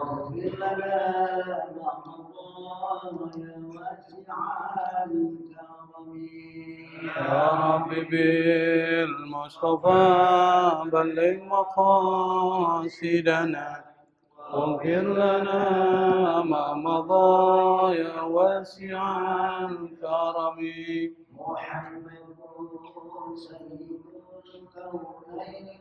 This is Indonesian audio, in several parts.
واغفر لنا ما مضى يا واسع الكرم. يا رب بالمصطفى بلغ مقاصدنا واغفر لنا ما مضى يا واسع الكرم. محمد سيد الكونين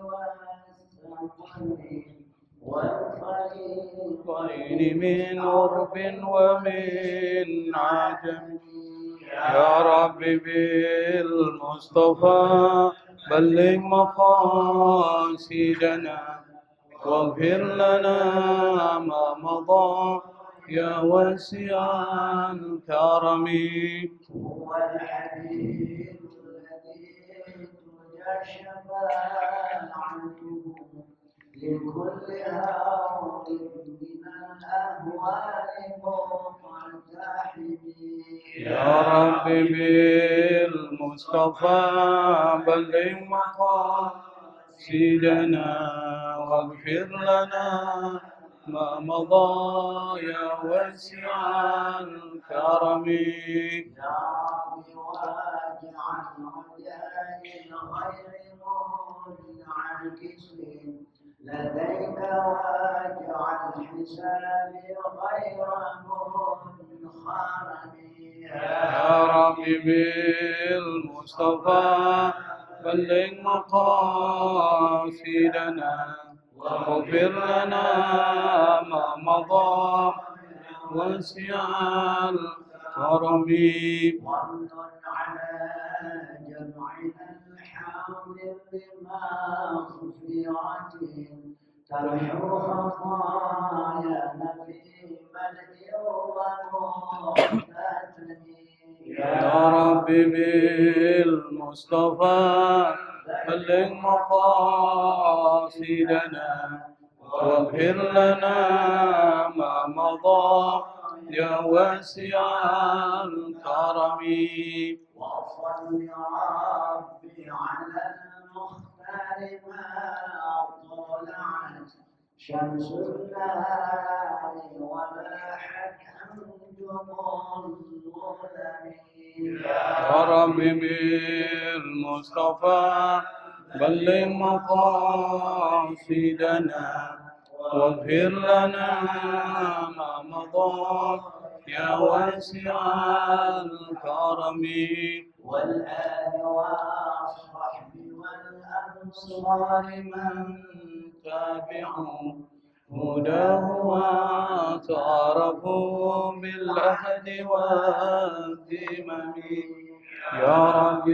والثقلين والفريقين من عرب ومن عجم. يا رب بالمصطفى بلغ مقاصدنا واغفر لنا ما مضى يا واسع الكرم. هو الحبيب الذي ترجى شفاعته لكل هول من الأهوال مقتحم. يا رب بالمصطفى بلغ مقاصدنا واغفر لنا ما مضى يا واسع الكرم. يا رب واجعل رجائي غير منعكس لديك واجعل حسابي غير منخرم. يا رب بالمصطفى بلغ مقاصدنا واغفر لنا ما مضى واسع الكرم. وامن على جمعنا الحاضر بمغفرة تمحو خطايانا في ملء ومختتم. يا رب بالمصطفى بلغ مقاصدنا واغفر لنا ما مضى يا واسع الكرم. وصل ربي على المختار ما طلعت شمس النهار ولاحت أنجم الظلم. يا رب بالمصطفى بلغ مقاصدنا واغفر لنا ما مضى يا واسع الكرم. والآل والصحب والأنصار من تابعوا هداه واعترفوا بالعهد والذمم. يا رب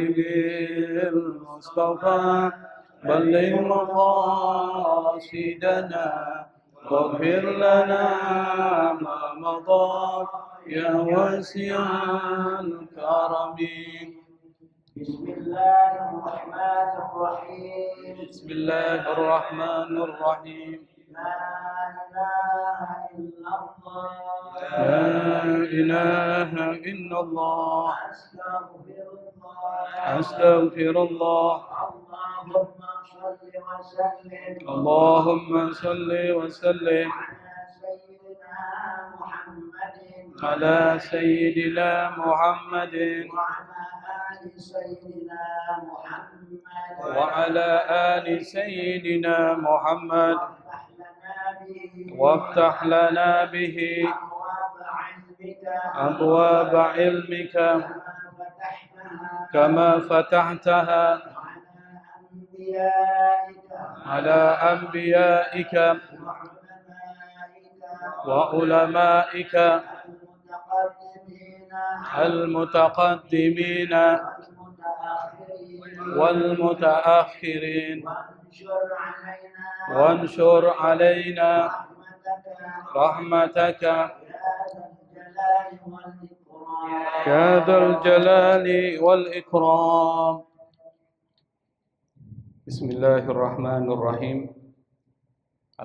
بالمصطفى بلغ مقاصدنا واغفر لنا ما مضى يا واسع الكرم. بسم الله الرحمن الرحيم. بسم الله الرحمن الرحيم. لا إله إلا الله. لا إله إلا الله. أستغفر الله. اللهم صل وسلم اللهم صل وسلم على سيدنا محمد على سيدنا محمد وعلى آل سيدنا محمد. وعلى آل سيدنا محمد وافتح لنا به أبواب علمك كما فتحتها على أنبيائك وعلمائك المتقدمين والمتأخرين وانشر علينا رحمتك يا ذا الجلال والإكرام. بسم الله الرحمن الرحيم.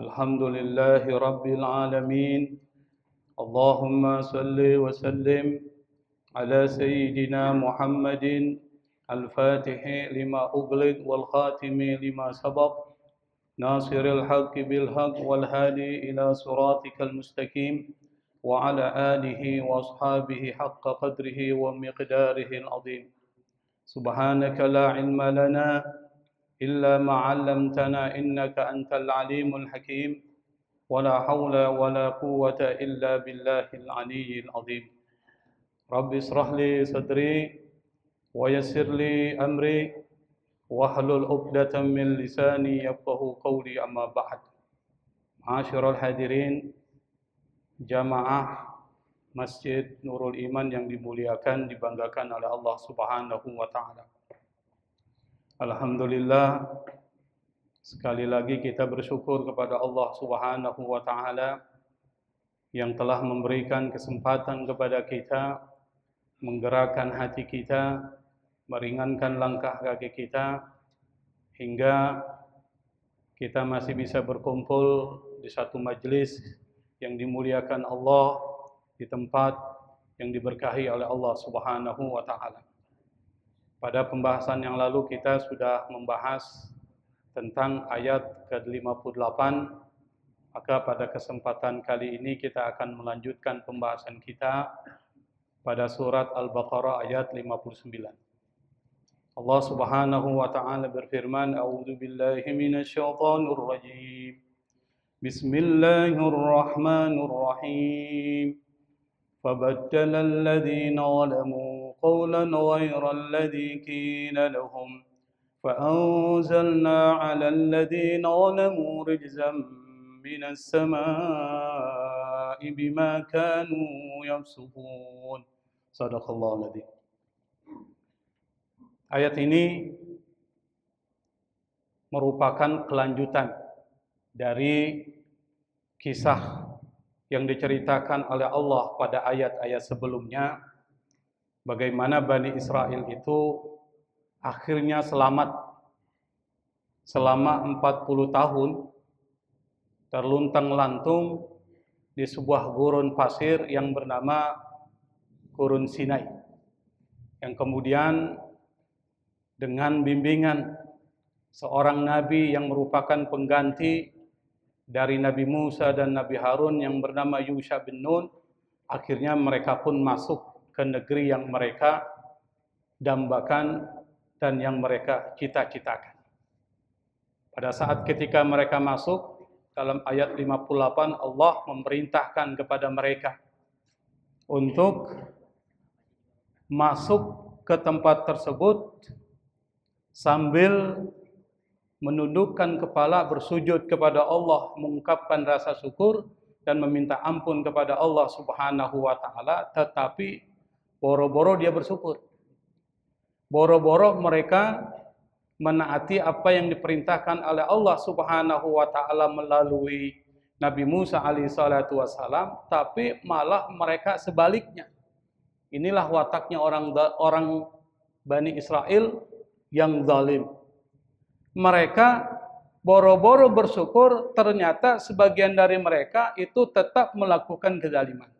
الحمد لله رب العالمين. اللهم صل وسلم على سيدنا محمد الفاتح لما أغلق والخاتم لما سبق ناصر الحق بالحق والهادي إلى صراطك المستقيم وعلى آله وأصحابه حق قدره ومقداره العظيم سبحانك لا علم لنا إلا ما علمتنا إنك أنت العليم الحكيم ولا حول ولا قوة إلا بالله العلي العظيم رب اشرح لي صدري ويسر لي أمري واحلل عقدة من لساني يفقهوا قولي أما بعد Ma'asyiral hadirin jamaah Masjid Nurul Iman yang dimuliakan, dibanggakan oleh Allah Subhanahu wa taala. Alhamdulillah, sekali lagi kita bersyukur kepada Allah Subhanahu wa taala yang telah memberikan kesempatan kepada kita, menggerakkan hati kita, meringankan langkah kaki kita, hingga kita masih bisa berkumpul di satu majelis yang dimuliakan Allah, di tempat yang diberkahi oleh Allah Subhanahu wa taala. Pada pembahasan yang lalu kita sudah membahas tentang ayat ke-58, maka pada kesempatan kali ini kita akan melanjutkan pembahasan kita pada surat Al-Baqarah ayat 59. Allah Subhanahu wa taala berfirman, A'udzu billahi minasyaitonir rajim. Bismillahirrahmanirrahim. فبدل الذين ظلموا قولا غير الذي قيل لهم فأنزلنا على الذين ظلموا رجزا من السماء بما كانوا يفسقون صدق الله العظيم. Ayat ini merupakan kelanjutan dari kisah yang diceritakan oleh Allah pada ayat-ayat sebelumnya, bagaimana Bani Israel itu akhirnya selamat selama 40 tahun terluntang-lantung di sebuah gurun pasir yang bernama Gurun Sinai, yang kemudian dengan bimbingan seorang nabi yang merupakan pengganti dari Nabi Musa dan Nabi Harun yang bernama Yusha bin Nun, akhirnya mereka pun masuk ke negeri yang mereka dambakan dan yang mereka cita-citakan. Pada saat ketika mereka masuk, dalam ayat 58 Allah memerintahkan kepada mereka untuk masuk ke tempat tersebut sambil menundukkan kepala, bersujud kepada Allah, mengungkapkan rasa syukur dan meminta ampun kepada Allah Subhanahu wa taala, tetapi boro-boro dia bersyukur. Boro-boro mereka menaati apa yang diperintahkan oleh Allah Subhanahu wa taala melalui Nabi Musa alaihissalatu wassalam, tapi malah mereka sebaliknya. Inilah wataknya orang Bani Israel yang zalim. Mereka boro-boro bersyukur, ternyata sebagian dari mereka itu tetap melakukan kezaliman.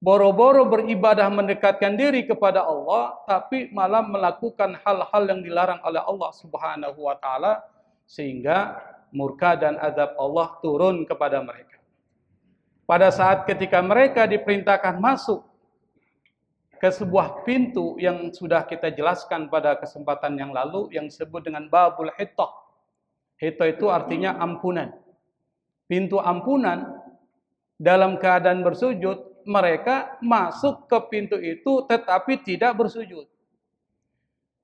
Boro-boro beribadah mendekatkan diri kepada Allah, tapi malah melakukan hal-hal yang dilarang oleh Allah Subhanahu wa taala, sehingga murka dan azab Allah turun kepada mereka. Pada saat ketika mereka diperintahkan masuk ke sebuah pintu yang sudah kita jelaskan pada kesempatan yang lalu, yang disebut dengan Babul Hittah. Hittah itu artinya ampunan. Pintu ampunan, dalam keadaan bersujud, mereka masuk ke pintu itu tetapi tidak bersujud.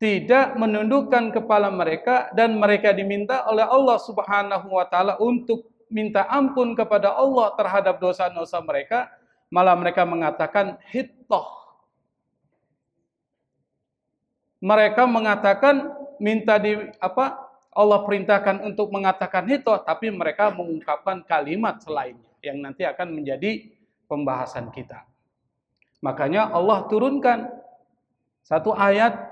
Tidak menundukkan kepala mereka, dan mereka diminta oleh Allah Subhanahu wa taala untuk minta ampun kepada Allah terhadap dosa-dosa mereka, malah mereka mengatakan hittah. Mereka mengatakan Allah perintahkan untuk mengatakan itu, tapi mereka mengungkapkan kalimat selainnya yang nanti akan menjadi pembahasan kita. Makanya Allah turunkan satu ayat,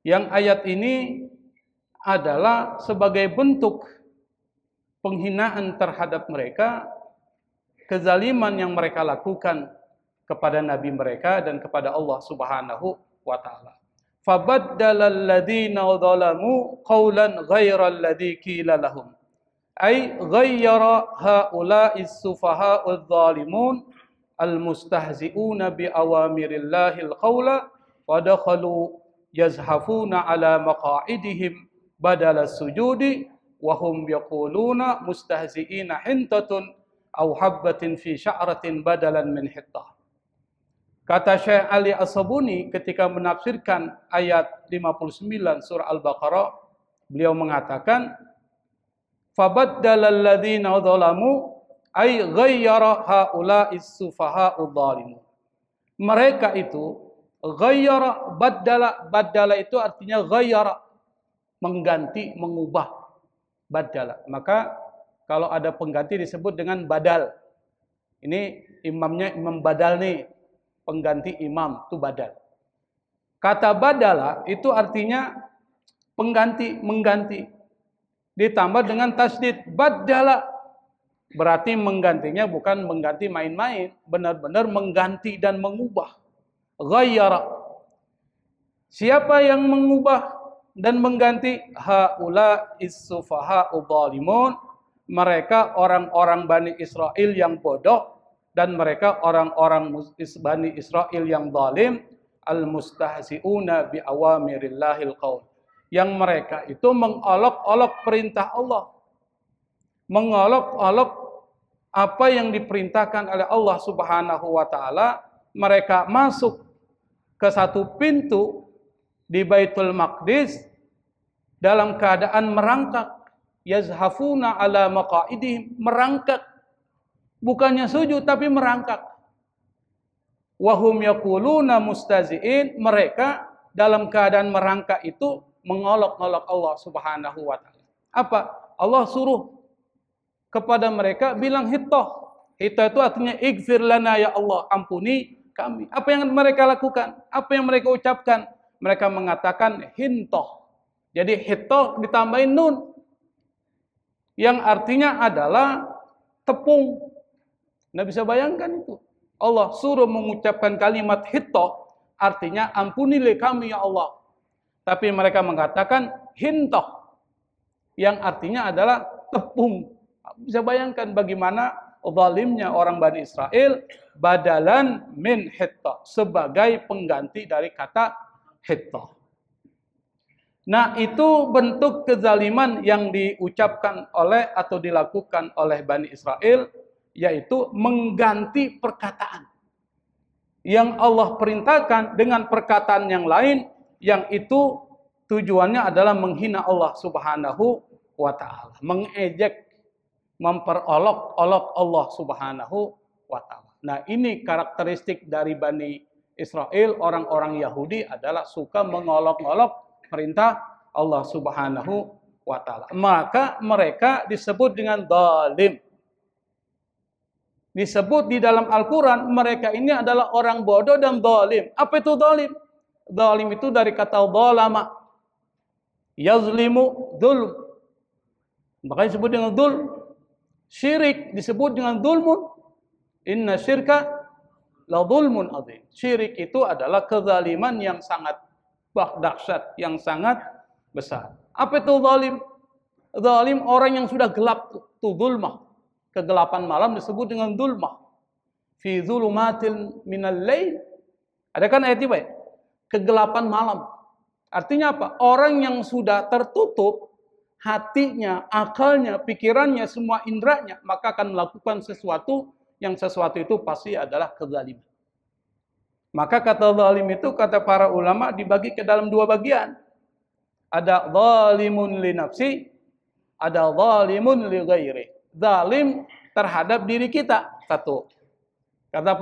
yang ayat ini adalah sebagai bentuk penghinaan terhadap mereka, kezaliman yang mereka lakukan kepada nabi mereka dan kepada Allah Subhanahu wa taala. Fabaddala alladhina zalamu qawlan ghairal ladzi qila lahum. Ay ghayyara haula'is sufaha'udz zalimun al-mustahzi'una bi awamirillahil qawla wa dakhalu yazhafuna ala maqa'idihim badala sujudi wa hum yaquluna mustahzi'ina hintatun aw habbatin fi sya'ratin badalan min hittah. Kata Syekh Ali As-Sabuni ketika menafsirkan ayat 59 surah Al-Baqarah, beliau mengatakan fabaddalal ladzina dzalamu ay ghayyara haula'is sufaha'udz zalimun. Mereka itu ghayyara, baddala itu artinya ghayyara, mengganti, mengubah. Baddala. Maka kalau ada pengganti disebut dengan badal. Ini imamnya imam badal nih. Pengganti imam itu badal. Kata badala itu artinya pengganti, mengganti. Ditambah dengan tasdid badala. Berarti menggantinya bukan mengganti main-main, benar-benar mengganti dan mengubah. Ghayyara. Siapa yang mengubah dan mengganti? Haula is-sufaha'udz zalimun. Mereka orang-orang Bani Israel yang bodoh dan mereka orang-orang Bani Israel yang zalim, al-mustahzi'una bi awamirillahil qaul. Yang mereka itu mengolok-olok perintah Allah. Mengolok-olok apa yang diperintahkan oleh Allah Subhanahu wa taala. Mereka masuk ke satu pintu di Baitul Maqdis dalam keadaan merangkak. Yazhafuna ala maqa'idihim, merangkak. Bukannya sujud tapi merangkak. Wahum yaquluna mustazi'in, mereka dalam keadaan merangkak itu mengolok-olok Allah Subhanahu wa taala. Apa? Allah suruh kepada mereka bilang hittah. Hittah itu artinya ighfir lana ya Allah, ampuni kami. Apa yang mereka lakukan? Apa yang mereka ucapkan? Mereka mengatakan hintah. Jadi hittah ditambahin nun, yang artinya adalah tepung. Nggak bisa bayangkan itu. Allah suruh mengucapkan kalimat hittah, artinya ampunilah kami ya Allah. Tapi mereka mengatakan hintah, yang artinya adalah tepung. Bisa bayangkan bagaimana zalimnya orang Bani Israel, badalan min hittah, sebagai pengganti dari kata hittah. Nah, itu bentuk kezaliman yang diucapkan oleh atau dilakukan oleh Bani Israel, yaitu mengganti perkataan yang Allah perintahkan dengan perkataan yang lain, yang itu tujuannya adalah menghina Allah Subhanahu wa taala, mengejek, memperolok-olok Allah Subhanahu wa taala. Nah, ini karakteristik dari Bani Israel, orang-orang Yahudi adalah suka mengolok-olok perintah Allah Subhanahu wa taala. Maka mereka disebut dengan zalim. Disebut di dalam Al-Quran, mereka ini adalah orang bodoh dan zalim. Apa itu zalim? Zalim itu dari kata zalama. Yazlimu, zulm. Makanya disebut dengan zulm. Syirik disebut dengan zulmun. Inna syirka la zulmun azim. Syirik itu adalah kezaliman yang sangat dahsyat, yang sangat besar. Apa itu zalim? Zalim orang yang sudah gelap, itu zulmah. Kegelapan malam disebut dengan zulmah. Fi zulumatil minal lail. Ada kan ayat itu? Kegelapan malam. Artinya apa? Orang yang sudah tertutup hatinya, akalnya, pikirannya, semua indranya, maka akan melakukan sesuatu yang sesuatu itu pasti adalah kezaliman. Maka kata zalim itu, kata para ulama, dibagi ke dalam dua bagian. Ada zalimun li nafsi, ada zalimun li ghairi. Zalim terhadap diri kita, satu. Kata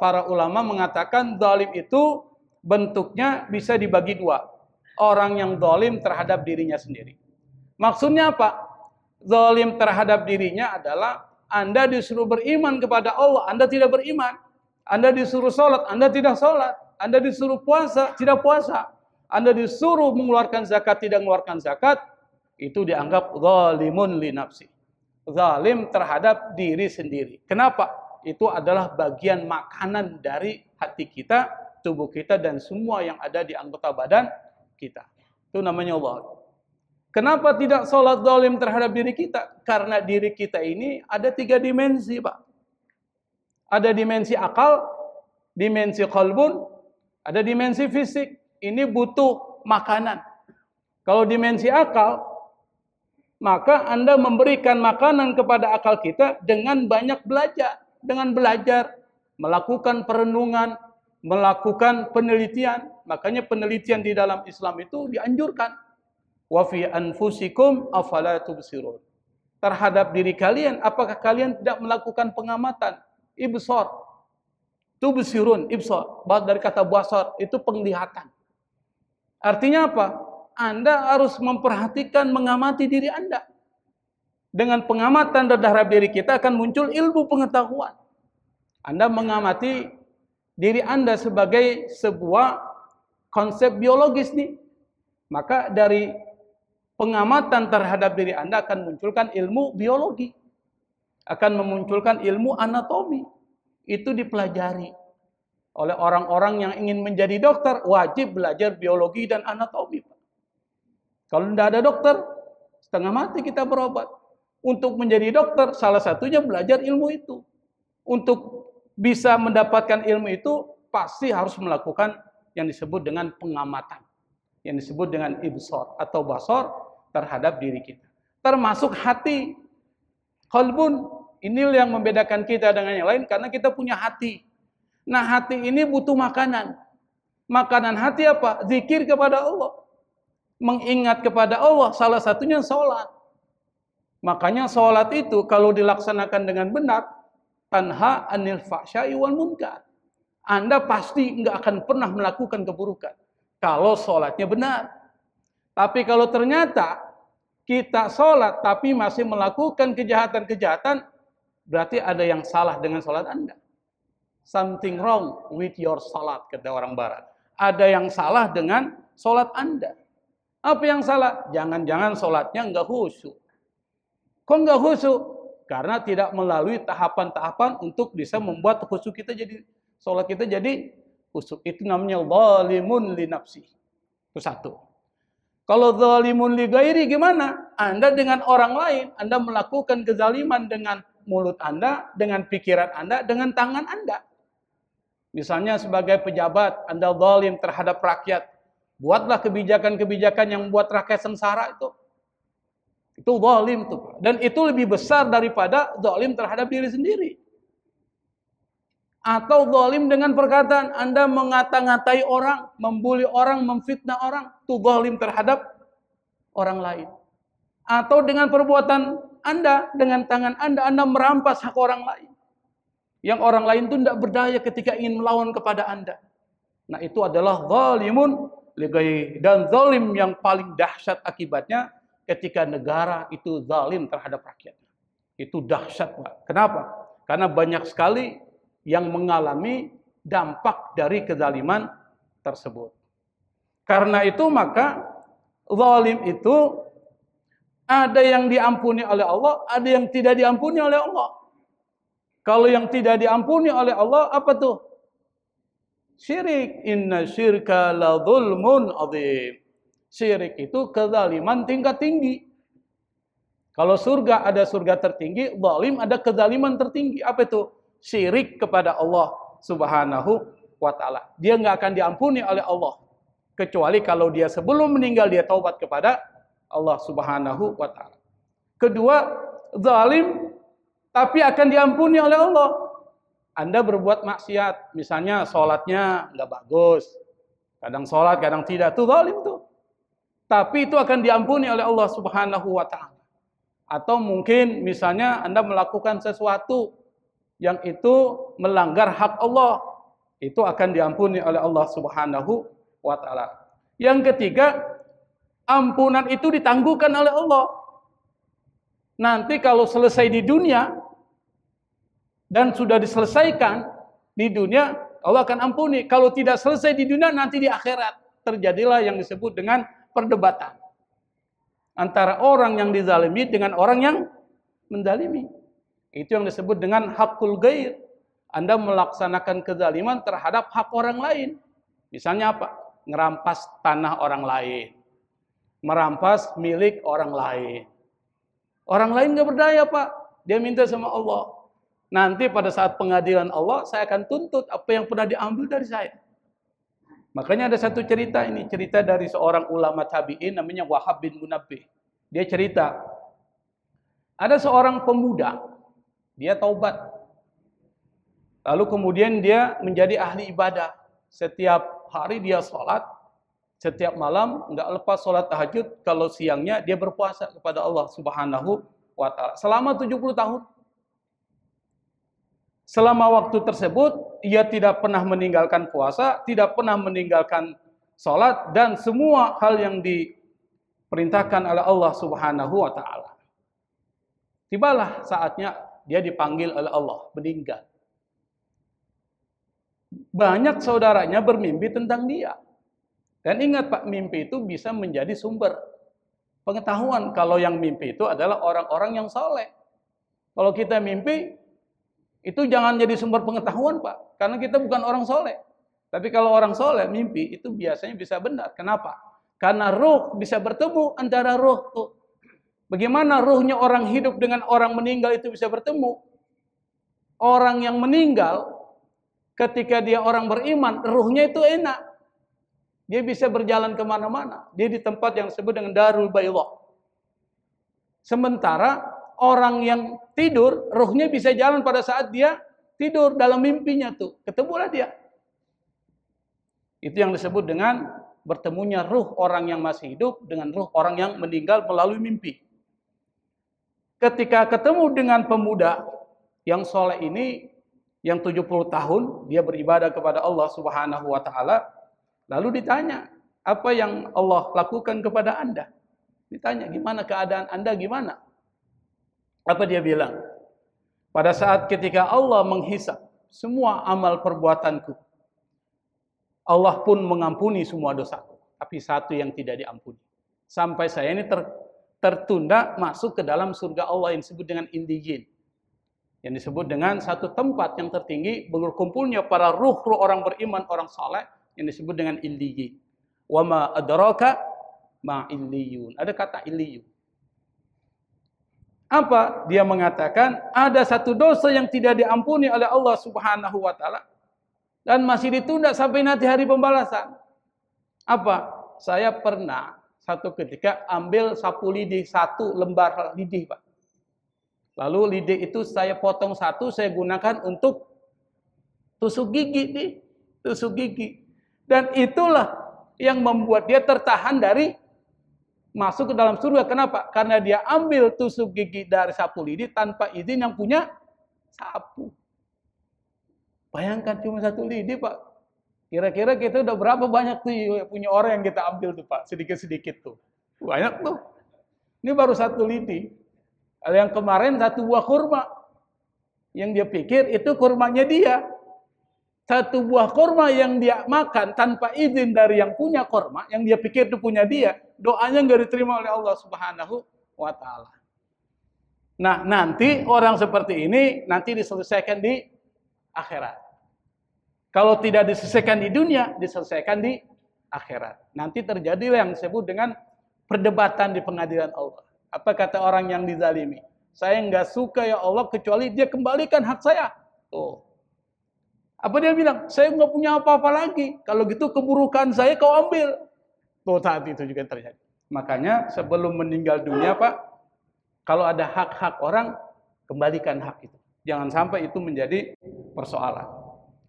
para ulama mengatakan zalim itu bentuknya bisa dibagi dua. Orang yang zalim terhadap dirinya sendiri. Maksudnya apa? Zalim terhadap dirinya adalah Anda disuruh beriman kepada Allah, Anda tidak beriman. Anda disuruh sholat, Anda tidak sholat. Anda disuruh puasa, tidak puasa. Anda disuruh mengeluarkan zakat, tidak mengeluarkan zakat. Itu dianggap zalimun li nafsi. Zalim terhadap diri sendiri. Kenapa? Itu adalah bagian makanan dari hati kita, tubuh kita, dan semua yang ada di anggota badan kita. Itu namanya zalim. Kenapa tidak sholat zalim terhadap diri kita? Karena diri kita ini ada 3 dimensi, Pak. Ada dimensi akal, dimensi qalbun, ada dimensi fisik. Ini butuh makanan. Kalau dimensi akal, maka Anda memberikan makanan kepada akal kita dengan banyak belajar. Dengan belajar, melakukan perenungan, melakukan penelitian. Makanya penelitian di dalam Islam itu dianjurkan. Wa fi anfusikum afala tubsirun. Terhadap diri kalian, apakah kalian tidak melakukan pengamatan? Ibsar. Tubsirun, ibsar. Dari kata basar, itu penglihatan. Artinya apa? Anda harus memperhatikan, mengamati diri Anda. Dengan pengamatan terhadap diri kita akan muncul ilmu pengetahuan. Anda mengamati diri Anda sebagai sebuah konsep biologis nih. Maka dari pengamatan terhadap diri Anda akan munculkan ilmu biologi. Akan memunculkan ilmu anatomi. Itu dipelajari. Oleh orang-orang yang ingin menjadi dokter, wajib belajar biologi dan anatomi. Kalau tidak ada dokter, setengah mati kita berobat. Untuk menjadi dokter, salah satunya belajar ilmu itu. Untuk bisa mendapatkan ilmu itu, pasti harus melakukan yang disebut dengan pengamatan. Yang disebut dengan ibsar atau basar terhadap diri kita. Termasuk hati. Qalbun, ini yang membedakan kita dengan yang lain karena kita punya hati. Nah, hati ini butuh makanan. Makanan hati apa? Zikir kepada Allah. Mengingat kepada Allah, salah satunya sholat. Makanya sholat itu kalau dilaksanakan dengan benar, tanha anil fahsya'i wal munkar. Anda pasti nggak akan pernah melakukan keburukan. Kalau sholatnya benar. Tapi kalau ternyata kita sholat tapi masih melakukan kejahatan-kejahatan, berarti ada yang salah dengan sholat Anda. Something wrong with your sholat, kata orang barat. Ada yang salah dengan sholat Anda. Apa yang salah? Jangan-jangan sholatnya nggak khusyuk. Kok nggak khusyuk? Karena tidak melalui tahapan-tahapan untuk bisa membuat khusyuk kita jadi, sholat kita jadi khusyuk. Itu namanya zalimun li nafsi. Itu satu. Kalau zalimun li ghairi gimana? Anda dengan orang lain, Anda melakukan kezaliman dengan mulut Anda, dengan pikiran Anda, dengan tangan Anda. Misalnya sebagai pejabat, Anda zalim terhadap rakyat. Buatlah kebijakan-kebijakan yang membuat rakyat sengsara itu. Itu zalim tuh. Dan itu lebih besar daripada zalim terhadap diri sendiri. Atau zalim dengan perkataan Anda mengata-ngatai orang, membuli orang, memfitnah orang, itu zalim terhadap orang lain. Atau dengan perbuatan Anda, dengan tangan Anda merampas hak orang lain. Yang orang lain itu tidak berdaya ketika ingin melawan kepada Anda. Nah, itu adalah zalimun li ghairi. Dan zalim yang paling dahsyat akibatnya ketika negara itu zalim terhadap rakyatnya. Itu dahsyat, Pak. Kenapa? Karena banyak sekali yang mengalami dampak dari kezaliman tersebut. Karena itu maka zalim itu ada yang diampuni oleh Allah, ada yang tidak diampuni oleh Allah. Kalau yang tidak diampuni oleh Allah apa tuh? Syirik. Inna syirka la dzulmun adzim. Syirik itu kezaliman tingkat tinggi. Kalau surga ada surga tertinggi, zalim ada kezaliman tertinggi. Apa itu? Syirik kepada Allah Subhanahu wa taala. Dia nggak akan diampuni oleh Allah kecuali kalau dia sebelum meninggal dia taubat kepada Allah Subhanahu wa taala. Kedua, zalim tapi akan diampuni oleh Allah. Anda berbuat maksiat, misalnya sholatnya nggak bagus, kadang sholat, kadang tidak, itu zalim tuh. Tapi itu akan diampuni oleh Allah Subhanahu wa taala. Atau mungkin misalnya Anda melakukan sesuatu yang itu melanggar hak Allah, itu akan diampuni oleh Allah Subhanahu wa taala. Yang ketiga, ampunan itu ditangguhkan oleh Allah. Nanti kalau selesai di dunia dan sudah diselesaikan di dunia, Allah akan ampuni. Kalau tidak selesai di dunia, nanti di akhirat terjadilah yang disebut dengan perdebatan antara orang yang dizalimi dengan orang yang menzalimi. Itu yang disebut dengan hakul ghair. Anda melaksanakan kezaliman terhadap hak orang lain. Misalnya apa? Ngerampas tanah orang lain. merampas milik orang lain. Orang lain nggak berdaya, Pak. Dia minta sama Allah. Nanti pada saat pengadilan Allah, saya akan tuntut apa yang pernah diambil dari saya. Makanya ada satu cerita ini, cerita dari seorang ulama tabi'in namanya Wahab bin Munabbih. Dia cerita, ada seorang pemuda, dia taubat. Lalu kemudian dia menjadi ahli ibadah. Setiap hari dia sholat, setiap malam nggak lepas sholat tahajud. Kalau siangnya dia berpuasa kepada Allah Subhanahu wa Ta'ala selama 70 tahun. Selama waktu tersebut, ia tidak pernah meninggalkan puasa, tidak pernah meninggalkan sholat, dan semua hal yang diperintahkan oleh Allah Subhanahu wa Ta'ala. Tibalah saatnya dia dipanggil oleh Allah, meninggal. Banyak saudaranya bermimpi tentang dia. Dan ingat Pak, mimpi itu bisa menjadi sumber pengetahuan. Kalau yang mimpi itu adalah orang-orang yang soleh. Kalau kita mimpi, itu jangan jadi sumber pengetahuan, Pak. Karena kita bukan orang soleh. Tapi kalau orang soleh, mimpi itu biasanya bisa benar. Kenapa? Karena ruh bisa bertemu antara ruh tuh. Bagaimana ruhnya orang hidup dengan orang meninggal itu bisa bertemu? Orang yang meninggal, ketika dia orang beriman, ruhnya itu enak. Dia bisa berjalan kemana-mana. Dia di tempat yang disebut dengan Darul Baydah. Sementara orang yang tidur, ruhnya bisa jalan pada saat dia tidur dalam mimpinya tuh. Ketemulah dia. Itu yang disebut dengan bertemunya ruh orang yang masih hidup dengan ruh orang yang meninggal melalui mimpi. Ketika ketemu dengan pemuda yang soleh ini, yang 70 tahun, dia beribadah kepada Allah Subhanahu wa Ta'ala, lalu ditanya, apa yang Allah lakukan kepada Anda? Ditanya, gimana keadaan Anda, gimana? Apa dia bilang? Pada saat ketika Allah menghisap semua amal perbuatanku, Allah pun mengampuni semua dosaku. Tapi satu yang tidak diampuni. Sampai saya ini tertunda masuk ke dalam surga Allah yang disebut dengan Indiyin. Yang disebut dengan satu tempat yang tertinggi berkumpulnya para ruh-ruh orang beriman, orang saleh yang disebut dengan Indiyin. Wa ma adraka ma illiyun. Ada kata illiyun. Apa? Dia mengatakan ada satu dosa yang tidak diampuni oleh Allah Subhanahu wa Ta'ala dan masih ditunda sampai nanti hari pembalasan. Apa? Saya pernah satu ketika ambil sapu lidi, satu lembar lidi, Pak. Lalu lidi itu saya potong satu, saya gunakan untuk tusuk gigi nih, tusuk gigi. Dan itulah yang membuat dia tertahan dari masuk ke dalam surga. Kenapa? Karena dia ambil tusuk gigi dari sapu lidi tanpa izin yang punya sapu. Bayangkan cuma satu lidi, Pak. Kira-kira kita udah berapa banyak tuh punya orang yang kita ambil tuh, Pak. Sedikit-sedikit tuh. Banyak tuh. Ini baru satu lidi. Ada yang kemarin satu buah kurma. Yang dia pikir itu kurmanya dia. Satu buah kurma yang dia makan tanpa izin dari yang punya kurma, yang dia pikir itu punya dia, doanya nggak diterima oleh Allah Subhanahu wa Ta'ala. Nah, nanti orang seperti ini nanti diselesaikan di akhirat. Kalau tidak diselesaikan di dunia, diselesaikan di akhirat. Nanti terjadilah yang disebut dengan perdebatan di pengadilan Allah. Apa kata orang yang dizalimi? Saya nggak suka ya Allah kecuali dia kembalikan hak saya. Oh. Apa dia bilang? Saya nggak punya apa-apa lagi. Kalau gitu keburukan saya kau ambil. Tuh saat itu juga terjadi. Makanya sebelum meninggal dunia, Pak, kalau ada hak-hak orang, kembalikan hak itu. Jangan sampai itu menjadi persoalan.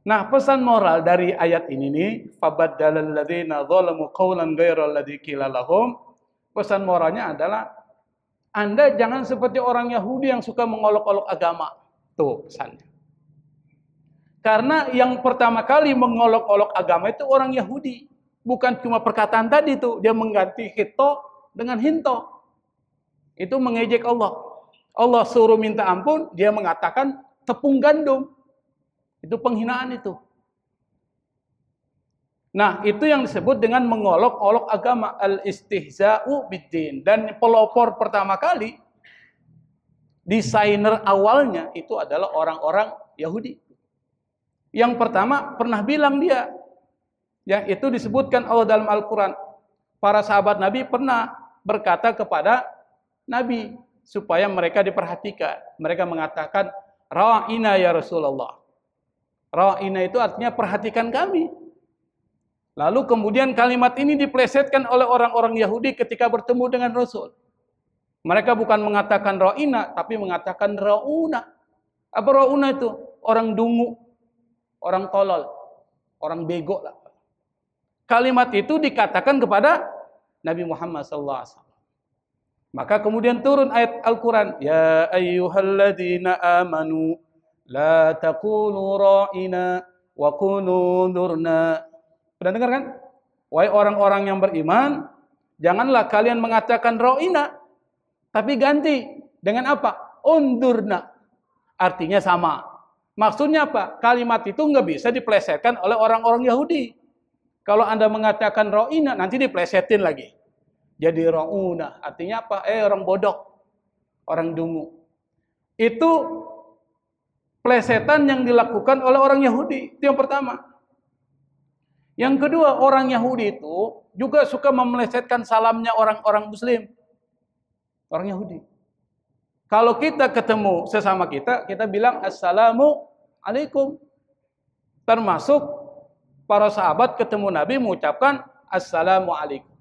Nah, pesan moral dari ayat ini nih, fabaddalal ladzina dzalamu qawlan ghairal ladzi qila lahum. Pesan moralnya adalah Anda jangan seperti orang Yahudi yang suka mengolok-olok agama. Tuh pesannya. Karena yang pertama kali mengolok-olok agama itu orang Yahudi. Bukan cuma perkataan tadi tuh, dia mengganti hito dengan hinto. Itu mengejek Allah. Allah suruh minta ampun, dia mengatakan tepung gandum. Itu penghinaan itu. Nah, itu yang disebut dengan mengolok-olok agama, al-istihza'u biddin. Dan pelopor pertama kali, desainer awalnya itu adalah orang-orang Yahudi. Yang pertama pernah bilang dia, yang itu disebutkan Allah dalam Al-Quran, para sahabat Nabi pernah berkata kepada Nabi supaya mereka diperhatikan. Mereka mengatakan, ra'ina ya Rasulullah. Ra'ina itu artinya perhatikan kami. Lalu kemudian kalimat ini diplesetkan oleh orang-orang Yahudi ketika bertemu dengan Rasul. Mereka bukan mengatakan ra'ina, tapi mengatakan ra'una. Apa ra'una itu? Orang dungu, orang tolol, orang bego lah. Kalimat itu dikatakan kepada Nabi Muhammad SAW. Maka kemudian turun ayat Al-Quran. Ya ayyuhalladzina amanu la taqulu ra'ina wa qulu durna. Pernah dengar kan? Wahai orang-orang yang beriman, janganlah kalian mengatakan ra'ina, tapi ganti dengan apa? Undurna. Artinya sama. Maksudnya apa? Kalimat itu nggak bisa diplesetkan oleh orang-orang Yahudi. Kalau Anda mengatakan ra'ina, nanti diplesetin lagi. Jadi ra'una. Artinya apa? Orang bodoh. Orang dungu. Itu plesetan yang dilakukan oleh orang Yahudi. Itu yang pertama. Yang kedua, orang Yahudi itu juga suka memelesetkan salamnya orang-orang Muslim. Orang Yahudi. Kalau kita ketemu sesama kita, kita bilang Assalamu alaikum. Termasuk para sahabat ketemu Nabi mengucapkan Assalamu alaikum.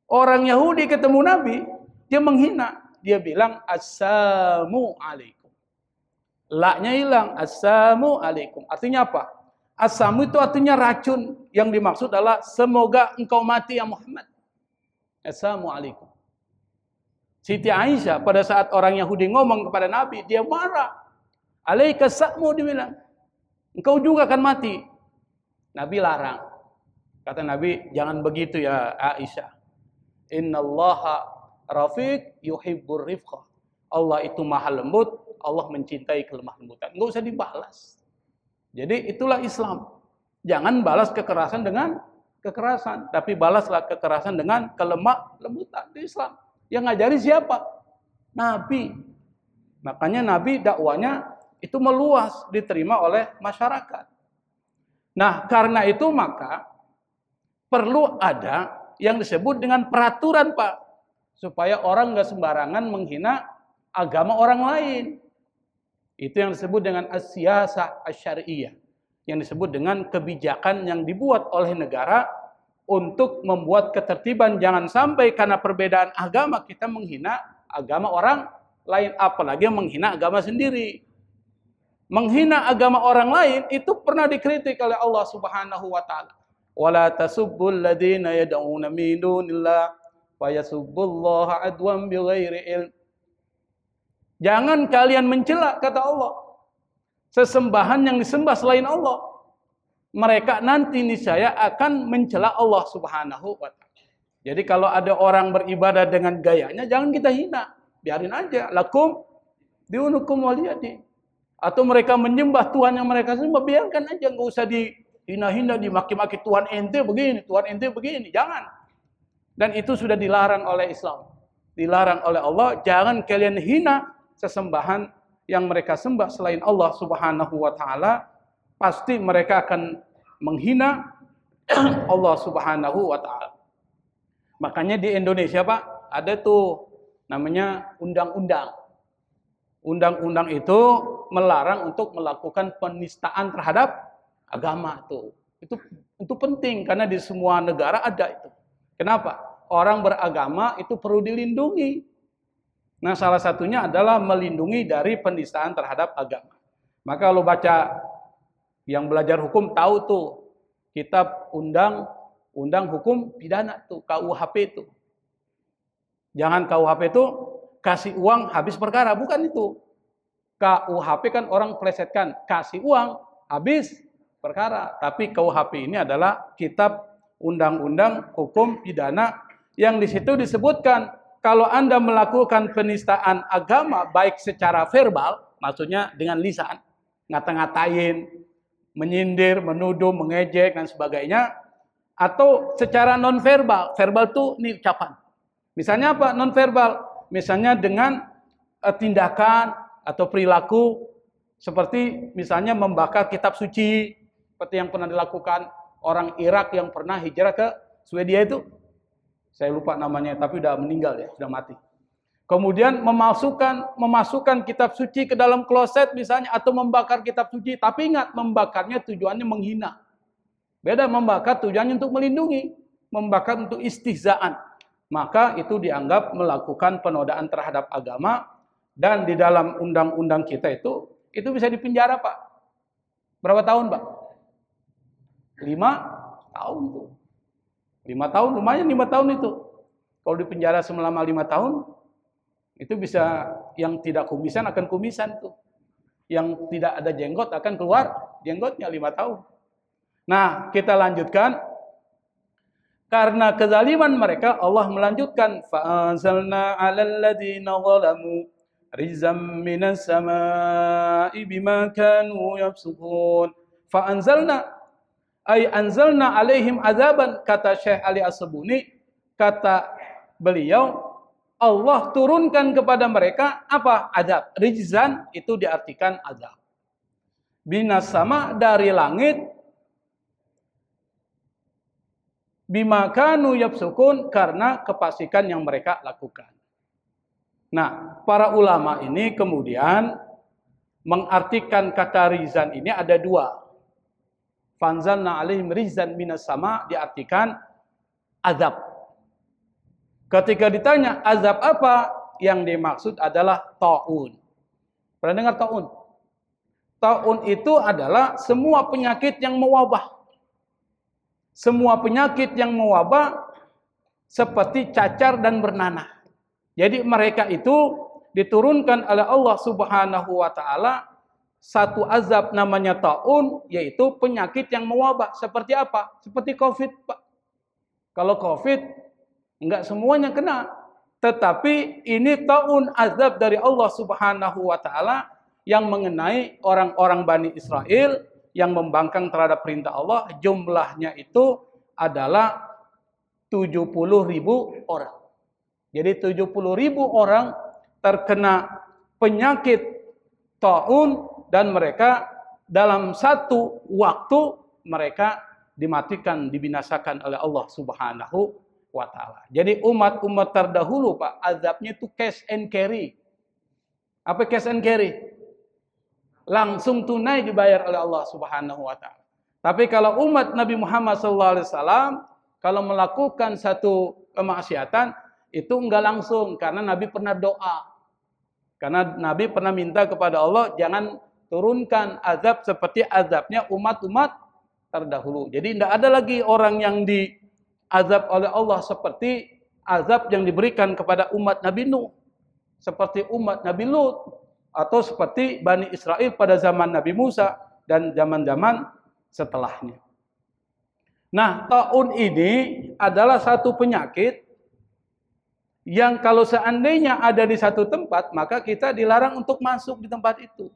Orang Yahudi ketemu Nabi, dia menghina. Dia bilang Assalamu alaikum. La-nya hilang. Assalamu alaikum. Artinya apa? Assamu itu artinya racun. Yang dimaksud adalah semoga engkau mati ya Muhammad. Assalamualaikum. Siti Aisyah pada saat orang Yahudi ngomong kepada Nabi, dia marah. Alaika sa'mu, dia bilang. Engkau juga akan mati. Nabi larang. Kata Nabi, jangan begitu ya Aisyah. Innallaha rafiq yuhibbur rifqa. Allah itu maha lembut, Allah mencintai kelemah lembutan. Enggak usah dibalas. Jadi itulah Islam. Jangan balas kekerasan dengan kekerasan, tapi balaslah kekerasan dengan kelemah lembutan. Itu Islam. Yang ngajari siapa? Nabi. Makanya Nabi dakwanya itu meluas, diterima oleh masyarakat. Nah, karena itu maka perlu ada yang disebut dengan peraturan, Pak. Supaya orang nggak sembarangan menghina agama orang lain. Itu yang disebut dengan as-siyasah asy-syar'iyyah. Yang disebut dengan kebijakan yang dibuat oleh negara untuk membuat ketertiban. Jangan sampai karena perbedaan agama kita menghina agama orang lain. Apalagi menghina agama sendiri. Menghina agama orang lain itu pernah dikritik oleh Allah Subhanahu wa taala. Wala tasubbul ladzina yad'una min dunillah fa yasubbullaha adwan bighairi ilm. Jangan kalian mencela, kata Allah, sesembahan yang disembah selain Allah. Mereka nanti niscaya akan mencela Allah Subhanahu wa taala. Jadi kalau ada orang beribadah dengan gayanya, jangan kita hina. Biarin aja. Lakum diunukum waliyadi. Atau mereka menyembah Tuhan yang mereka sembah, biarkan aja. Nggak usah dihina-hina, dimaki-maki Tuhan ente begini, Tuhan ente begini. Jangan. Dan itu sudah dilarang oleh Islam. Dilarang oleh Allah. Jangan kalian hina sesembahan yang mereka sembah selain Allah Subhanahu wa taala. Pasti mereka akan menghina Allah Subhanahu wa taala. Makanya di Indonesia, Pak, ada tuh namanya undang-undang. Undang-undang itu melarang untuk melakukan penistaan terhadap agama tuh. Itu penting karena di semua negara ada itu. Kenapa? Orang beragama itu perlu dilindungi. Nah, salah satunya adalah melindungi dari penistaan terhadap agama. Maka kalau baca yang belajar hukum tahu tuh kitab undang hukum pidana tuh, KUHP itu. Jangan KUHP itu kasih uang habis perkara, bukan itu. KUHP kan orang plesetkan, kasih uang habis perkara. Tapi KUHP ini adalah kitab undang-undang hukum pidana yang di situ disebutkan kalau Anda melakukan penistaan agama baik secara verbal, maksudnya dengan lisan, ngata-ngatain, menyindir, menuduh, mengejek dan sebagainya, atau secara non-verbal. Verbal itu ini ucapan. Misalnya apa? Non-verbal. Misalnya dengan tindakan atau perilaku seperti misalnya membakar kitab suci seperti yang pernah dilakukan orang Irak yang pernah hijrah ke Swedia itu. Saya lupa namanya, tapi udah meninggal ya, sudah mati. Kemudian memasukkan kitab suci ke dalam kloset misalnya, atau membakar kitab suci. Tapi ingat, membakarnya tujuannya menghina. Beda membakar tujuannya untuk melindungi. Membakar untuk istihzaan. Maka itu dianggap melakukan penodaan terhadap agama. Dan di dalam undang-undang kita itu bisa dipenjara, Pak. Berapa tahun, Pak? 5 tahun tuh. 5 tahun, lumayan 5 tahun itu. Kalau dipenjara selama 5 tahun, itu bisa yang tidak kumisan akan kumisan tuh. Yang tidak ada jenggot akan keluar jenggotnya 5 tahun. Nah, kita lanjutkan. Karena kezaliman mereka, Allah melanjutkan, fa'anzalna 'alal ladzina zalamu rizam minas samaa'i bima kanu yafsukun. Fa'anzalna ay anzalna 'alaihim azaban, kata Syekh Ali As-Sabuni, kata beliau, Allah turunkan kepada mereka apa? Azab. Rijzan itu diartikan azab. Minas sama, dari langit. Bima kanu yafsukun, karena kefasikan yang mereka lakukan. Nah, para ulama ini kemudian mengartikan kata rizan ini ada dua. Fanzalna alaihim rizan minas sama diartikan azab. Ketika ditanya azab apa, yang dimaksud adalah ta'un. Pernah dengar ta'un? Ta'un itu adalah semua penyakit yang mewabah. Semua penyakit yang mewabah seperti cacar dan bernanah. Jadi mereka itu diturunkan oleh Allah Subhanahu wa taala satu azab namanya ta'un, yaitu penyakit yang mewabah. Seperti apa? Seperti Covid, Pak. Kalau Covid enggak semuanya kena, tetapi ini ta'un, azab dari Allah Subhanahu wa taala yang mengenai orang-orang Bani Israel yang membangkang terhadap perintah Allah. Jumlahnya itu adalah 70.000 orang. Jadi 70.000 orang terkena penyakit ta'un, dan mereka dalam satu waktu mereka dimatikan, dibinasakan oleh Allah Subhanahu wa ta'ala. Jadi umat-umat terdahulu, Pak, azabnya itu cash and carry. Apa cash and carry? Langsung tunai dibayar oleh Allah Subhanahu wa ta'ala. Tapi kalau umat Nabi Muhammad SAW, kalau melakukan satu kemaksiatan, itu enggak langsung, karena Nabi pernah doa. Karena Nabi pernah minta kepada Allah, jangan turunkan azab seperti azabnya umat-umat terdahulu. Jadi tidak ada lagi orang yang azab oleh Allah seperti azab yang diberikan kepada umat Nabi Nuh, seperti umat Nabi Lut, atau seperti Bani Israel pada zaman Nabi Musa dan zaman-zaman setelahnya. Nah, ta'un ini adalah satu penyakit yang kalau seandainya ada di satu tempat, maka kita dilarang untuk masuk di tempat itu.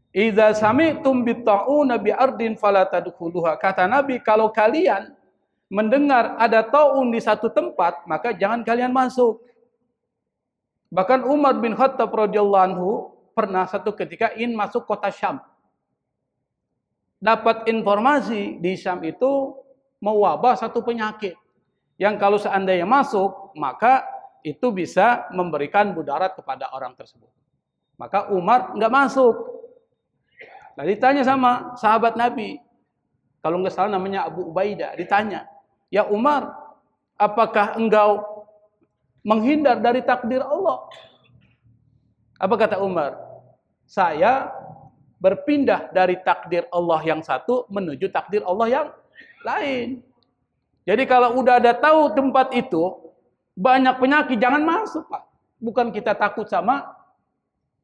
Idza sami'tum bit-ta'una bi ardin fala tadkhuluha. Kata Nabi, kalau kalian mendengar ada ta'un di satu tempat, maka jangan kalian masuk. Bahkan Umar bin Khattab radhiyallahu anhu pernah satu ketika ingin masuk kota Syam. Dapat informasi di Syam itu mewabah satu penyakit yang kalau seandainya masuk, maka itu bisa memberikan mudarat kepada orang tersebut. Maka Umar enggak masuk. Nah, ditanya sama sahabat Nabi, kalau enggak salah namanya Abu Ubaidah, ditanya, "Ya Umar, apakah engkau menghindar dari takdir Allah?" Apa kata Umar? "Saya berpindah dari takdir Allah yang satu menuju takdir Allah yang lain." Jadi kalau udah ada tahu tempat itu banyak penyakit, jangan masuk, Pak. Bukan kita takut sama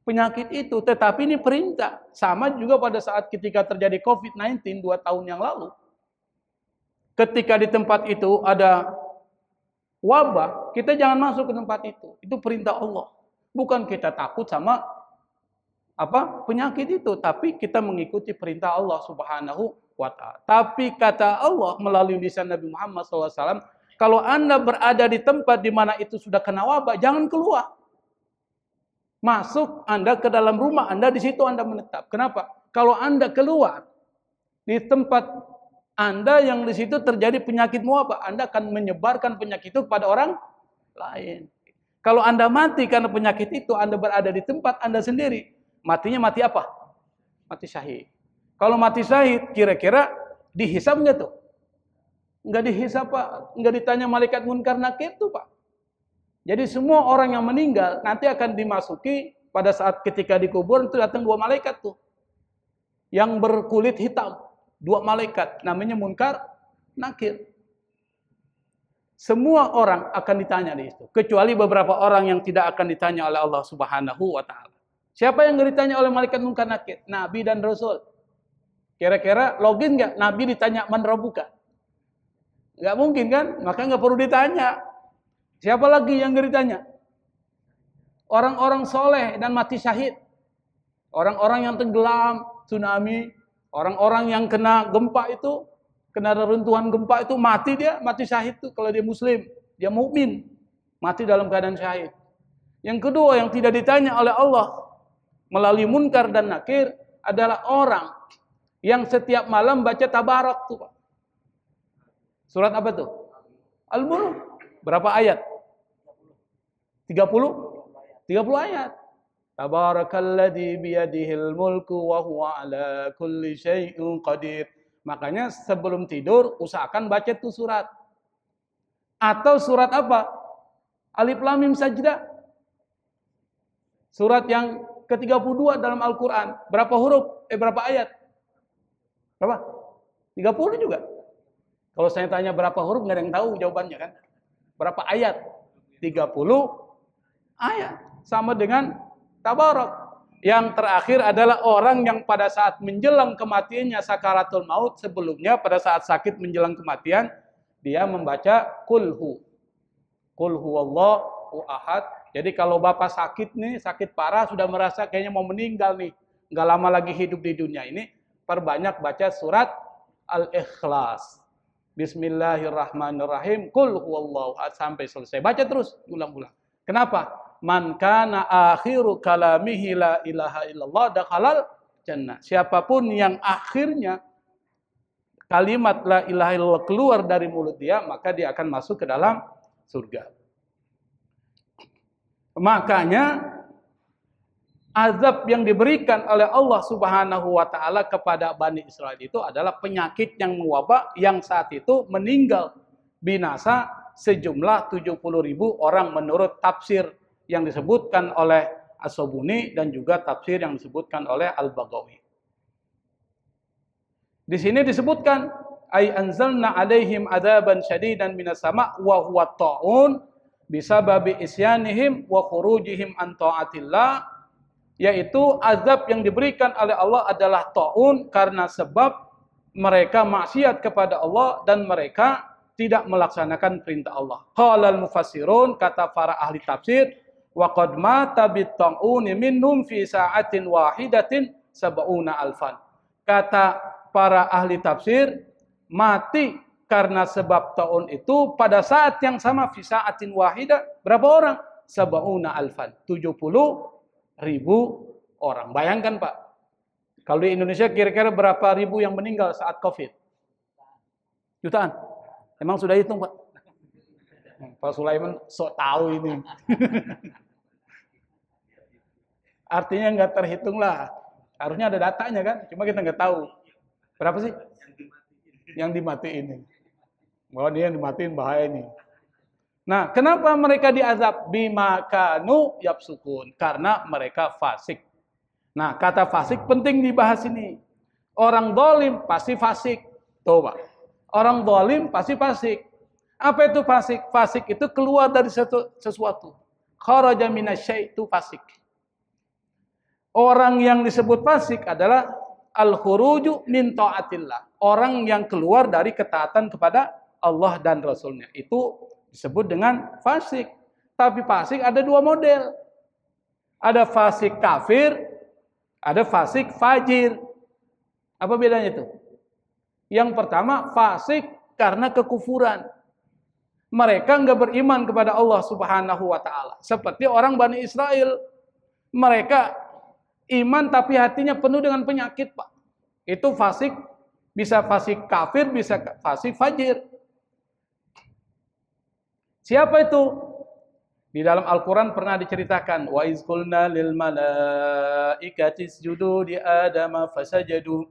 penyakit itu, tetapi ini perintah. Sama juga pada saat ketika terjadi COVID-19 2 tahun yang lalu. Ketika di tempat itu ada wabah, kita jangan masuk ke tempat itu. Itu perintah Allah. Bukan kita takut sama penyakit itu, tapi kita mengikuti perintah Allah Subhanahu wa ta'ala. Tapi kata Allah melalui lisan Nabi Muhammad SAW, kalau Anda berada di tempat di mana itu sudah kena wabah, jangan keluar. Masuk Anda ke dalam rumah Anda, di situ Anda menetap. Kenapa? Kalau Anda keluar di tempat Anda yang di situ terjadi penyakitmu apa? Anda akan menyebarkan penyakit itu kepada orang lain. Kalau Anda mati karena penyakit itu, Anda berada di tempat Anda sendiri. Matinya mati apa? Mati syahid. Kalau mati syahid, kira-kira dihisab nggak tuh? Nggak dihisab, Pak. Nggak ditanya malaikat munkar nakir tuh, Pak. Jadi semua orang yang meninggal nanti akan dimasuki pada saat ketika dikubur itu datang dua malaikat tuh. Yang berkulit hitam. Dua malaikat, namanya munkar, nakir. Semua orang akan ditanya di situ, kecuali beberapa orang yang tidak akan ditanya oleh Allah Subhanahu wa taala. Siapa yang ditanya oleh malaikat munkar nakir? Nabi dan Rasul. Kira-kira logis nggak Nabi ditanya man rabbuka? Nggak mungkin kan? Maka nggak perlu ditanya. Siapa lagi yang ditanya? Orang-orang soleh dan mati syahid. Orang-orang yang tenggelam, tsunami, orang-orang yang kena gempa itu, kena reruntuhan gempa itu mati dia, mati syahid itu kalau dia muslim, dia mukmin, mati dalam keadaan syahid. Yang kedua yang tidak ditanya oleh Allah melalui munkar dan nakir adalah orang yang setiap malam baca tabarak tuh, Pak. Surat apa tuh? Al-Mulk. Berapa ayat? 30 ayat. Tabarakalladzi biyadihil mulku wa huwa ala kulli syai'in qadir. Makanya sebelum tidur usahakan baca itu surat. Atau surat apa? Alif Lam Mim Sajdah. Surat yang ke-32 dalam Al-Qur'an. Berapa huruf? Berapa ayat? Berapa? 30 juga. Kalau saya tanya berapa huruf nggak ada yang tahu jawabannya kan? Berapa ayat? 30 ayat. Sama dengan tabarak. Yang terakhir adalah orang yang pada saat menjelang kematiannya sakaratul maut, sebelumnya pada saat sakit menjelang kematian dia membaca kulhu. Qul huwallahu ahad. Jadi kalau bapak sakit nih, sakit parah, sudah merasa kayaknya mau meninggal nih, nggak lama lagi hidup di dunia ini, perbanyak baca surat Al-Ikhlas. Bismillahirrahmanirrahim. Qul huwallahu ahad sampai selesai. Baca terus, ulang-ulang. Kenapa? Man kana akhiru kalamihi la ilaha illallah dakhalal jannah. Siapapun yang akhirnya kalimat la ilaha illallah keluar dari mulut dia, maka dia akan masuk ke dalam surga. Makanya azab yang diberikan oleh Allah Subhanahu wa taala kepada Bani Israel itu adalah penyakit yang mewabah yang saat itu meninggal binasa sejumlah 70.000 orang menurut tafsir yang disebutkan oleh As-Sobuni dan juga tafsir yang disebutkan oleh Al-Baghawi. Di sini disebutkan ay anzalna alaihim adaban syadidan minas sama wa huwa ta'un bisababi isyanihim wa khurujihim an ta'atillah, yaitu azab yang diberikan oleh Allah adalah ta'un karena sebab mereka maksiat kepada Allah dan mereka tidak melaksanakan perintah Allah. Qalal mufassirun, kata para ahli tafsir, wa qad mata bit-ta'uni minhum fi sa'atin wahidatin sab'una alfan. Kata para ahli tafsir, mati karena sebab ta'un itu pada saat yang sama fi sa'atin wahidah berapa orang? Sab'una alfan, 70.000 orang. Bayangkan Pak, kalau di Indonesia kira-kira berapa ribu yang meninggal saat Covid? Jutaan. Emang sudah hitung Pak? Pak Sulaiman sok tahu ini. Artinya nggak terhitung lah. Harusnya ada datanya kan, cuma kita nggak tahu. Berapa sih? Yang dimatiin. Bahwa dia yang dimatiin bahaya ini. Nah, kenapa mereka diazab? Bima kanu yafsukun. Karena mereka fasik. Nah, kata fasik penting dibahas ini. Orang zalim pasti fasik. Tuh Pak. Orang zalim pasti fasik. Apa itu fasik? Fasik itu keluar dari sesuatu. Kharaja minasyai' itu fasik. Orang yang disebut fasik adalah al-khuruju min ta'atillah. Orang yang keluar dari ketaatan kepada Allah dan Rasulnya. Itu disebut dengan fasik. Tapi fasik ada dua model. Ada fasik kafir, ada fasik fajir. Apa bedanya itu? Yang pertama fasik karena kekufuran. Mereka enggak beriman kepada Allah Subhanahu wa taala. Seperti orang Bani Israel. Mereka iman tapi hatinya penuh dengan penyakit, Pak. Itu fasik Bisa fasik kafir, bisa fasik fajir. Siapa itu? Di dalam Al-Quran pernah diceritakan, wa iz qulna lil malaikati isjudu li adama fasajadu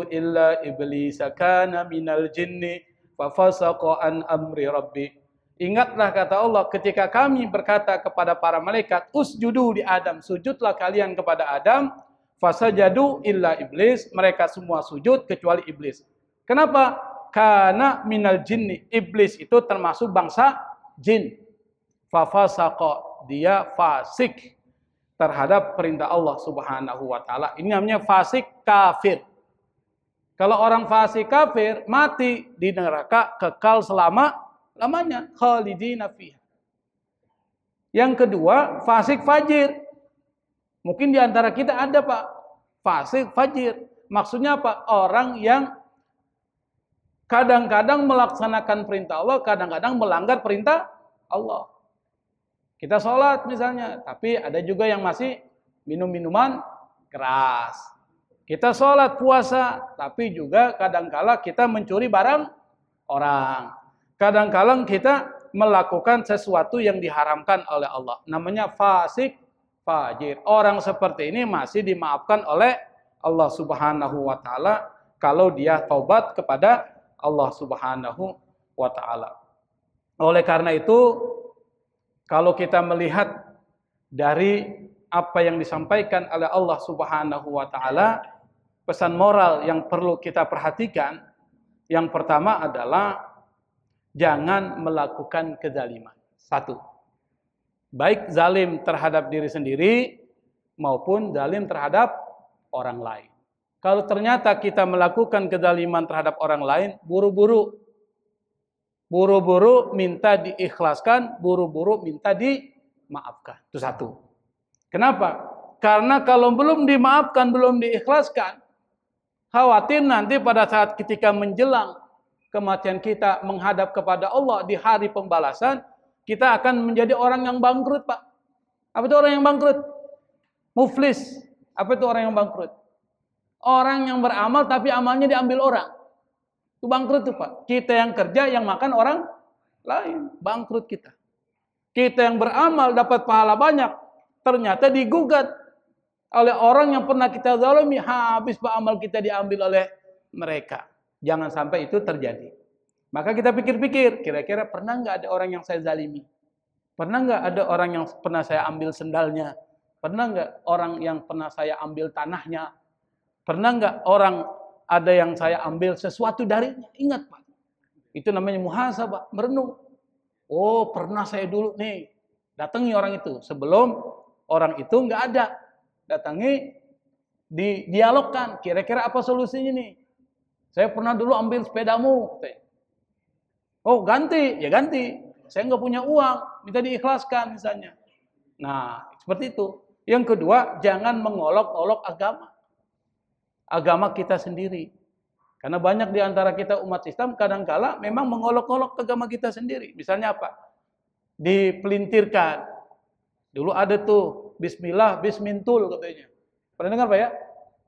illa iblisa kana minal jinni fafasaqa an amri rabbi. Ingatlah kata Allah ketika kami berkata kepada para malaikat, usjudu li Adam, sujudlah kalian kepada Adam, fasajadu illa iblis, mereka semua sujud kecuali iblis. Kenapa? Karena minal jinni, iblis itu termasuk bangsa jin. Fafasaqa, dia fasik terhadap perintah Allah Subhanahu wa taala. Ini namanya fasik kafir. Kalau orang fasik kafir mati di neraka kekal selama-lamanya, khalidina fiha. Yang kedua, fasik fajir. Mungkin di antara kita ada, Pak, fasik fajir. Maksudnya apa? Orang yang kadang-kadang melaksanakan perintah Allah, kadang-kadang melanggar perintah Allah. Kita sholat misalnya, tapi ada juga yang masih minum minuman keras. Kita sholat puasa, tapi juga kadang-kala kita mencuri barang orang. Kadang-kala kita melakukan sesuatu yang diharamkan oleh Allah. Namanya fasik fajir. Orang seperti ini masih dimaafkan oleh Allah Subhanahu wa taala kalau dia taubat kepada Allah Subhanahu wa taala. Oleh karena itu, kalau kita melihat dari apa yang disampaikan oleh Allah Subhanahu wa taala, pesan moral yang perlu kita perhatikan, yang pertama adalah jangan melakukan kezaliman. Satu, baik zalim terhadap diri sendiri maupun zalim terhadap orang lain. Kalau ternyata kita melakukan kezaliman terhadap orang lain, buru-buru minta diikhlaskan, buru-buru minta dimaafkan. Itu satu. Kenapa? Karena kalau belum dimaafkan, belum diikhlaskan, khawatir nanti pada saat ketika menjelang kematian kita menghadap kepada Allah di hari pembalasan, kita akan menjadi orang yang bangkrut, Pak. Apa itu orang yang bangkrut? Muflis. Apa itu orang yang bangkrut? Orang yang beramal tapi amalnya diambil orang. Itu bangkrut tuh, Pak. Kita yang kerja yang makan orang lain, bangkrut kita. Kita yang beramal dapat pahala banyak, ternyata digugat oleh orang yang pernah kita zalimi, habis amal kita diambil oleh mereka. Jangan sampai itu terjadi. Maka kita pikir-pikir, kira-kira pernah nggak ada orang yang saya zalimi? Pernah nggak ada orang yang pernah saya ambil sendalnya? Pernah nggak orang yang pernah saya ambil tanahnya? Pernah nggak orang ada yang saya ambil sesuatu darinya? Ingat, Pak. Itu namanya muhasabah, merenung. Oh, pernah saya dulu nih. Datangi orang itu. Sebelum orang itu nggak ada. Datangi, didialogkan. Kira-kira apa solusinya nih? Saya pernah dulu ambil sepedamu. Oh, ganti. Ya ganti. Saya nggak punya uang. Minta diikhlaskan misalnya. Nah, seperti itu. Yang kedua, jangan mengolok-olok agama. Agama kita sendiri. Karena banyak di antara kita umat Islam kadang-kala memang mengolok-olok agama kita sendiri. Misalnya apa? Dipelintirkan. Dulu ada tuh bismillah, bismintul katanya. Pernah dengar Pak ya?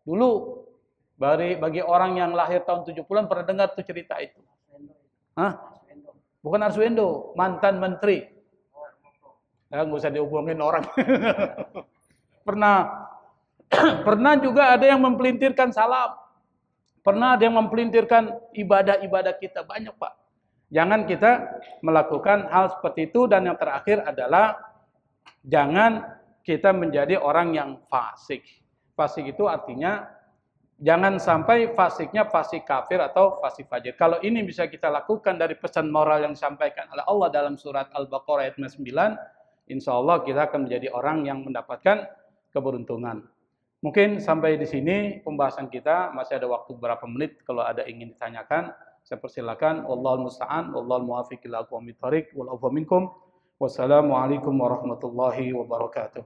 Dulu bagi orang yang lahir tahun 70-an pernah dengar tuh cerita itu. Hah? Bukan Arswendo, mantan menteri. Ya, nggak usah dihubungin orang. Pernah juga ada yang mempelintirkan salam. Pernah ada yang mempelintirkan ibadah-ibadah kita. Banyak, Pak. Jangan kita melakukan hal seperti itu. Dan yang terakhir adalah jangan kita menjadi orang yang fasik. Fasik itu artinya jangan sampai fasiknya fasik kafir atau fasik fajir. Kalau ini bisa kita lakukan dari pesan moral yang disampaikan oleh Allah dalam surat Al-Baqarah ayat 9, insya Allah kita akan menjadi orang yang mendapatkan keberuntungan. Mungkin sampai di sini pembahasan kita, masih ada waktu beberapa menit kalau ada ingin ditanyakan, saya persilakan. Wallahul musta'an, wallahul muwaffiq ila aqwamit thoriq, wal afwa minkum. Wassalamualaikum warahmatullahi wabarakatuh.